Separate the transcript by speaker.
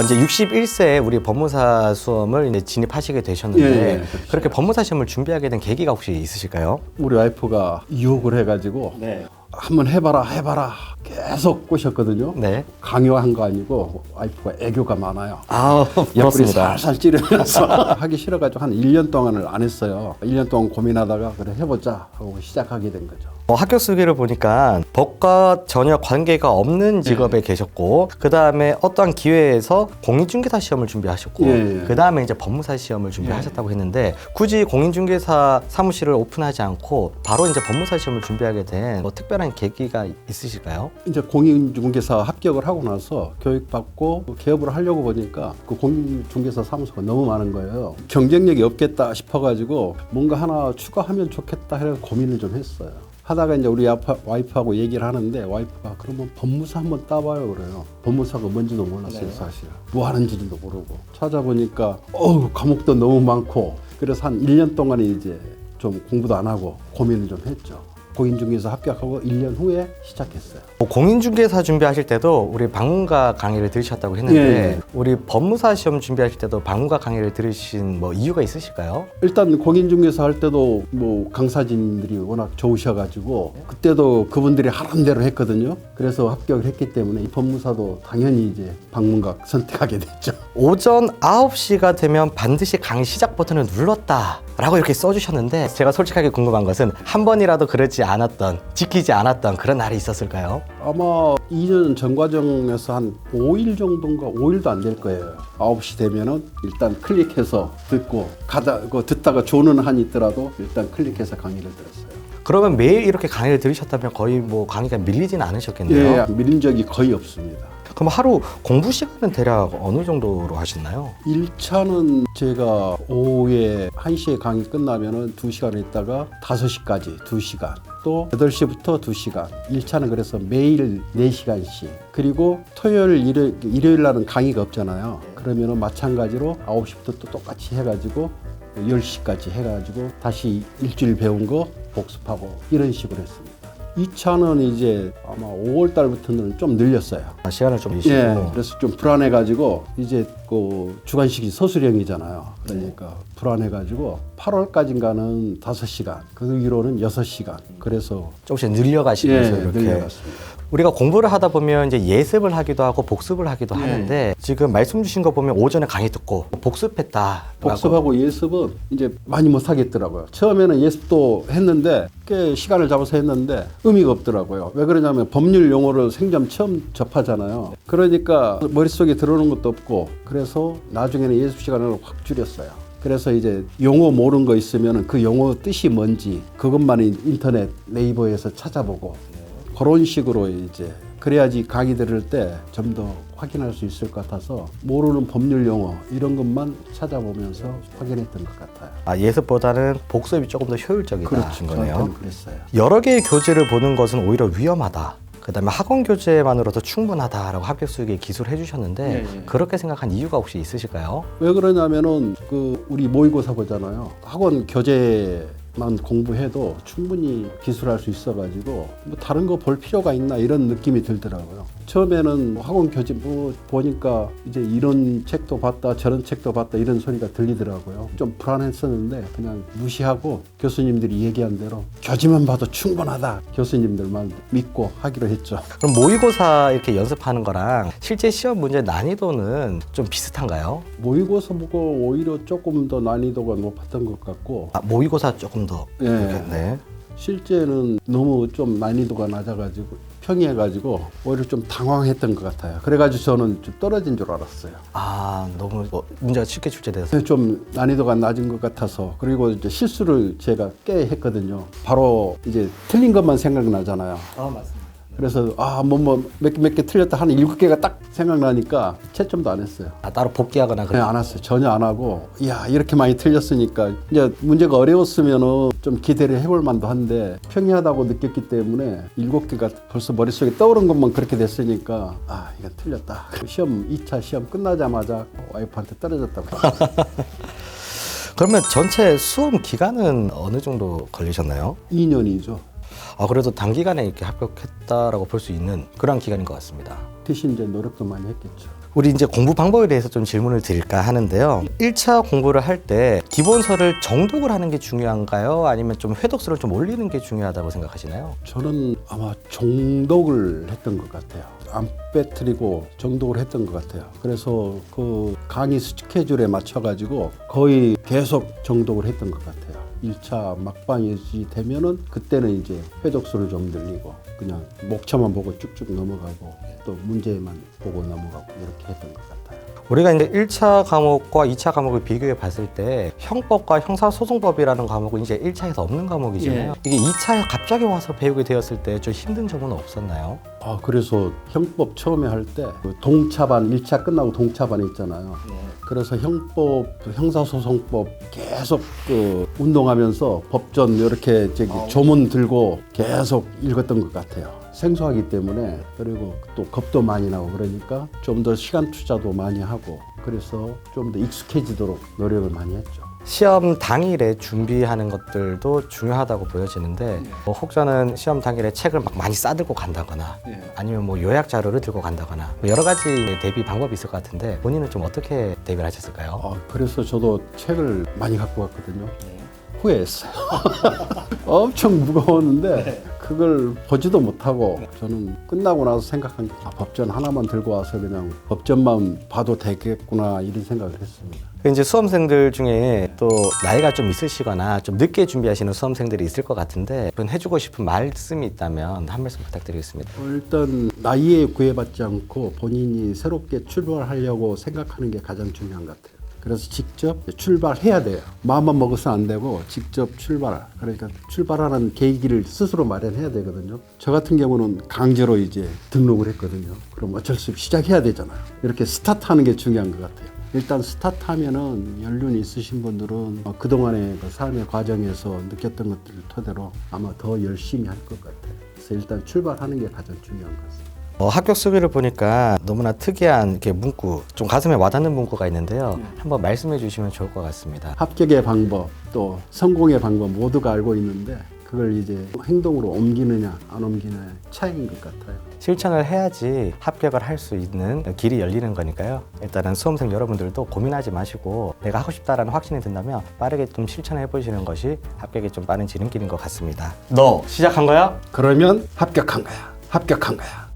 Speaker 1: 이제 61세에 우리 법무사 수험을 이제 진입하시게 되셨는데 그렇게 법무사 시험을 준비하게 된 계기가 혹시 있으실까요?
Speaker 2: 우리 와이프가 유혹을 해가지고 한번 해봐라 계속 꼬셨거든요.
Speaker 1: 네.
Speaker 2: 강요한 거 아니고 와이프가 애교가 많아요.
Speaker 1: 아,
Speaker 2: 옆구리
Speaker 1: 부럽습니다.
Speaker 2: 살살 찌르면서 하기 싫어가지고 한 1년 동안을 안 했어요. 1년 동안 고민하다가 그래 해보자 하고 시작하게 된 거죠.
Speaker 1: 학교 수기를 보니까 법과 전혀 관계가 없는 직업에 계셨고 그 다음에 어떠한 기회에서 공인중개사 시험을 준비하셨고 그 다음에 이제 법무사 시험을 준비하셨다고 했는데 굳이 공인중개사 사무실을 오픈하지 않고 바로 이제 법무사 시험을 준비하게 된 뭐 특별한 계기가 있으실까요?
Speaker 2: 이제 공인중개사 합격을 하고 나서 교육받고 개업을 하려고 보니까 그 공인중개사 사무소가 너무 많은 거예요. 경쟁력이 없겠다 싶어가지고 뭔가 하나 추가하면 좋겠다 해서 고민을 좀 했어요. 하다가 이제 우리 와이프하고 얘기를 하는데 와이프가 그러면 법무사 한번 따봐요 그래요. 법무사가 뭔지도 몰랐어요 사실. 뭐 하는지도 모르고 찾아보니까 과목도 너무 많고 그래서 한 1년 동안에 이제 좀 공부도 안 하고 고민을 좀 했죠. 공인중개사 합격하고 1년 후에 시작했어요.
Speaker 1: 공인중개사 준비하실 때도 우리 방문가 강의를 들으셨다고 했는데 우리 법무사 시험 준비하실 때도 방문가 강의를 들으신 뭐 이유가 있으실까요?
Speaker 2: 일단 공인중개사 할 때도 뭐 강사진들이 워낙 좋으셔가지고 그때도 그분들이 하라는 대로 했거든요. 그래서 합격을 했기 때문에 이 법무사도 당연히 이제 방문가 선택하게 됐죠.
Speaker 1: 오전 9시가 되면 반드시 강의 시작 버튼을 눌렀다 라고 이렇게 써주셨는데 제가 솔직하게 궁금한 것은 한 번이라도 그러지 않았던, 지키지 않았던 그런 날이 있었을까요?
Speaker 2: 아마 2년 전 과정에서 한 5일 정도인가 5일도 안 될 거예요. 9시 되면은 일단 클릭해서 듣고 듣다가 조는 한이 있더라도 일단 클릭해서 강의를 들었어요.
Speaker 1: 그러면 매일 이렇게 강의를 들으셨다면 거의 뭐 강의가 밀리진 않으셨겠네요?
Speaker 2: 예, 밀린 적이 거의 없습니다.
Speaker 1: 그럼 하루 공부 시간은 대략 어느 정도로 하셨나요?
Speaker 2: 1차는 제가 오후에 1시에 강의 끝나면은 2시간 있다가 5시까지 2시간. 또 8시부터 2시간. 1차는 그래서 매일 4시간씩. 그리고 토요일, 일요일 날은 강의가 없잖아요. 그러면은 마찬가지로 9시부터 또 똑같이 해가지고 10시까지 해가지고 다시 일주일 배운 거 복습하고 이런 식으로 했습니다. 2차는 이제 아마 5월 달부터는 좀 늘렸어요.
Speaker 1: 시간을 좀 주시고.
Speaker 2: 그래서 좀 불안해가지고 이제 그 주관식이 서술형이잖아요. 그러니까 불안해가지고 8월까지인가는 5시간, 그 위로는 6시간. 그래서
Speaker 1: 조금씩 늘려가시면서 이렇게.
Speaker 2: 늘려갔습니다.
Speaker 1: 우리가 공부를 하다 보면 이제 예습을 하기도 하고 복습을 하기도 하는데 지금 말씀 주신 거 보면 오전에 강의 듣고 복습했다.
Speaker 2: 복습하고 예습은 이제 많이 못 하겠더라고요. 처음에는 예습도 했는데 꽤 시간을 잡아서 했는데 의미가 없더라고요. 왜 그러냐면 법률 용어를 생전 처음 접하잖아요. 그러니까 머릿속에 들어오는 것도 없고 그래서 나중에는 예습 시간을 확 줄였어요. 그래서 이제 용어 모르는 거 있으면 그 용어 뜻이 뭔지 그것만 인터넷 네이버에서 찾아보고 그런 식으로 이제 그래야지 강의 들을 때 좀 더 확인할 수 있을 것 같아서 모르는 법률 용어 이런 것만 찾아보면서 확인했던 것 같아요.
Speaker 1: 예습보다는 복습이 조금 더 효율적이다.
Speaker 2: 그렇죠.
Speaker 1: 거네요.
Speaker 2: 저한테는 그랬어요.
Speaker 1: 여러 개의 교재를 보는 것은 오히려 위험하다. 그다음에 학원 교재만으로도 충분하다라고 합격 수익에 기술을 해주셨는데 그렇게 생각한 이유가 혹시 있으실까요?
Speaker 2: 왜 그러냐면은 우리 모의고사 보잖아요. 학원 교재만 공부해도 충분히 기술할 수 있어가지고 뭐 다른 거 볼 필요가 있나 이런 느낌이 들더라고요. 처음에는 학원 교재 보니까 이제 이런 책도 봤다 저런 책도 봤다 이런 소리가 들리더라고요. 좀 불안했었는데 그냥 무시하고 교수님들이 얘기한 대로 교재만 봐도 충분하다. 교수님들만 믿고 하기로 했죠.
Speaker 1: 그럼 모의고사 이렇게 연습하는 거랑 실제 시험 문제 난이도는 좀 비슷한가요?
Speaker 2: 모의고사 보고 오히려 조금 더 난이도가 높았던 것 같고
Speaker 1: 모의고사 조금 더 그렇겠네.
Speaker 2: 실제는 너무 좀 난이도가 낮아가지고 평이해가지고 오히려 좀 당황했던 것 같아요. 그래가지고 저는 좀 떨어진 줄 알았어요.
Speaker 1: 너무 문제가 쉽게 출제돼서
Speaker 2: 좀 난이도가 낮은 것 같아서 그리고 이제 실수를 제가 꽤 했거든요. 바로 이제 틀린 것만 생각나잖아요.
Speaker 1: 맞습니다.
Speaker 2: 그래서 몇 개 틀렸다 한 7개가 딱 생각나니까 채점도 안 했어요.
Speaker 1: 따로 복귀하거나
Speaker 2: 네, 안 했어요. 전혀 안 하고 이렇게 많이 틀렸으니까 이제 문제가 어려웠으면은 좀 기대를 해볼 만도 한데 평이하다고 느꼈기 때문에 7개가 벌써 머릿속에 떠오른 것만 그렇게 됐으니까 이건 틀렸다. 시험 2차 시험 끝나자마자 와이프한테 떨어졌다고 했어요.
Speaker 1: 그러면 전체 수험 기간은 어느 정도 걸리셨나요?
Speaker 2: 2년이죠.
Speaker 1: 그래도 단기간에 이렇게 합격했다라고 볼 수 있는 그런 기간인 것 같습니다.
Speaker 2: 대신 이제 노력도 많이 했겠죠.
Speaker 1: 우리 이제 공부 방법에 대해서 좀 질문을 드릴까 하는데요. 1차 공부를 할 때 기본서를 정독을 하는 게 중요한가요? 아니면 좀 회독수를 좀 올리는 게 중요하다고 생각하시나요?
Speaker 2: 저는 아마 정독을 했던 것 같아요. 안 빼뜨리고 정독을 했던 것 같아요. 그래서 그 강의 스케줄에 맞춰가지고 거의 계속 정독을 했던 것 같아요. 1차 막방이 되면은 그때는 이제 회독수를 좀 늘리고 그냥 목차만 보고 쭉쭉 넘어가고 또 문제만 보고 넘어가고 이렇게 했던 것 같아요.
Speaker 1: 우리가 이제 1차 과목과 2차 과목을 비교해 봤을 때 형법과 형사소송법이라는 과목은 이제 1차에서 없는 과목이잖아요. 이게 2차에 갑자기 와서 배우게 되었을 때 좀 힘든 점은 없었나요?
Speaker 2: 그래서 형법 처음에 할 때 동차반 1차 끝나고 동차반에 있잖아요. 그래서 형법, 형사소송법 계속 운동하면서 법전 이렇게 조문 들고 계속 읽었던 것 같아요. 생소하기 때문에 그리고 또 겁도 많이 나고 그러니까 좀 더 시간 투자도 많이 하고 그래서 좀 더 익숙해지도록 노력을 많이 했죠.
Speaker 1: 시험 당일에 준비하는 것들도 중요하다고 보여지는데 뭐 혹자는 시험 당일에 책을 막 많이 싸들고 간다거나 아니면 뭐 요약 자료를 들고 간다거나 뭐 여러 가지 대비 방법이 있을 것 같은데 본인은 좀 어떻게 대비를 하셨을까요?
Speaker 2: 그래서 저도 책을 많이 갖고 갔거든요. 후회했어요. 엄청 무거웠는데 그걸 보지도 못하고 저는 끝나고 나서 생각한 게 법전 하나만 들고 와서 그냥 법전만 봐도 되겠구나 이런 생각을 했습니다.
Speaker 1: 이제 수험생들 중에 또 나이가 좀 있으시거나 좀 늦게 준비하시는 수험생들이 있을 것 같은데 그런 해주고 싶은 말씀이 있다면 한 말씀 부탁드리겠습니다.
Speaker 2: 일단 나이에 구애받지 않고 본인이 새롭게 출발하려고 생각하는 게 가장 중요한 것 같아요. 그래서 직접 출발해야 돼요. 마음만 먹어서 안 되고 직접 그러니까 출발하는 계기를 스스로 마련해야 되거든요. 저 같은 경우는 강제로 이제 등록을 했거든요. 그럼 어쩔 수 없이 시작해야 되잖아요. 이렇게 스타트하는 게 중요한 것 같아요. 일단 스타트하면은 연륜이 있으신 분들은 그동안의 그 삶의 과정에서 느꼈던 것들을 토대로 아마 더 열심히 할 것 같아요. 그래서 일단 출발하는 게 가장 중요한 것 같습니다.
Speaker 1: 합격 수기를 보니까 너무나 특이한 이렇게 문구, 좀 가슴에 와닿는 문구가 있는데요. 한번 말씀해 주시면 좋을 것 같습니다.
Speaker 2: 합격의 방법, 또 성공의 방법 모두가 알고 있는데 그걸 이제 행동으로 옮기느냐 안 옮기느냐의 차이인 것 같아요.
Speaker 1: 실천을 해야지 합격을 할 수 있는 길이 열리는 거니까요. 일단은 수험생 여러분들도 고민하지 마시고 내가 하고 싶다라는 확신이 든다면 빠르게 좀 실천해 보시는 것이 합격에 좀 빠른 지름길인 것 같습니다. 너 시작한 거야?
Speaker 2: 그러면 합격한 거야. 합격한 거야.